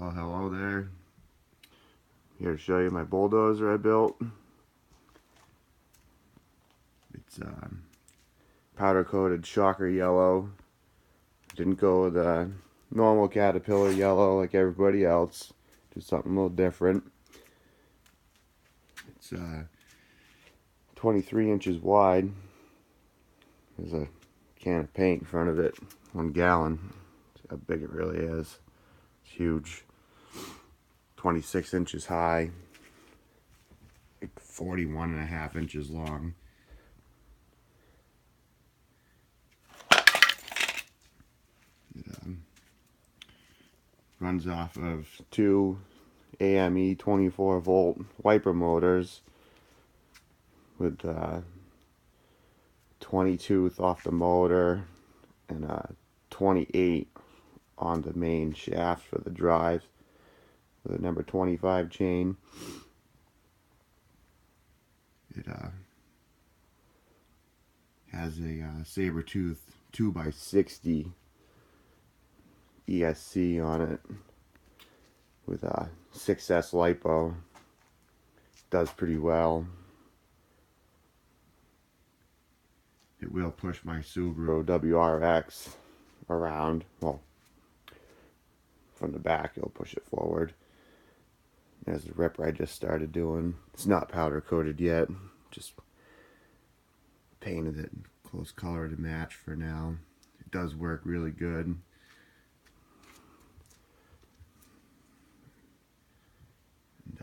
Oh, hello there. Here to show you my bulldozer I built. It's powder coated shocker yellow. Didn't go with a normal caterpillar yellow like everybody else. Just something a little different. It's 23 inches wide. There's a can of paint in front of it, 1 gallon. That's how big it really is. It's huge. 26 inches high, like 41.5 inches long. It runs off of 2 AME 24 volt wiper motors with 20 tooth off the motor and 28 on the main shaft for the drive with a number 25 chain. It has a saber tooth 2x60 ESC on it with a 6S lipo. Does pretty well. It will push my Subaru WRX around. Well, from the back it'll push it forward. There's the ripper I just started doing. It's not powder coated yet, just painted it close color to match for now. It does work really good. And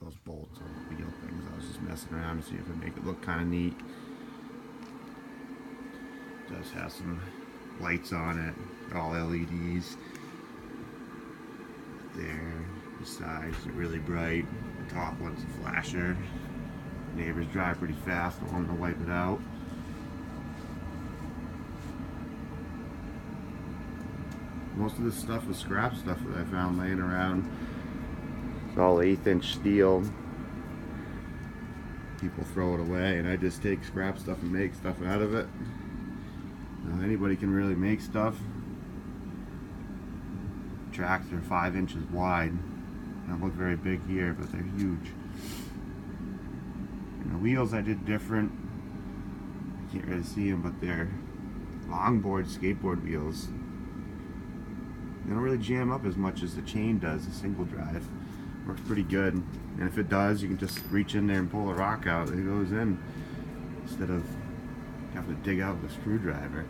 those bolts are wheel things. I was just messing around to see if I make it look kind of neat. It does have some lights on it, all LEDs. There, the sides are really bright. The top one's a flasher. Neighbors drive pretty fast, don't want them to wipe it out. Most of this stuff was scrap stuff that I found laying around. It's all 1/8 inch steel. People throw it away, and I just take scrap stuff and make stuff out of it. Now, anybody can really make stuff. Tracks are 5 inches wide. They don't look very big here, but they're huge. And the wheels I did different. You can't really see them, but they're longboard skateboard wheels. They don't really jam up as much as the chain does, the single drive. Works pretty good. And if it does, you can just reach in there and pull the rock out. It goes in instead of having to dig out with a screwdriver.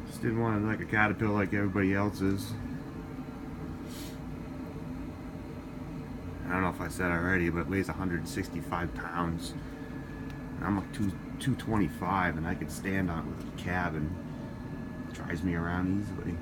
Just didn't want it like a caterpillar like everybody else's. I don't know if I said already, but it weighs 165 pounds. And I'm like 225, and I could stand on it with a cab, and it drives me around easily.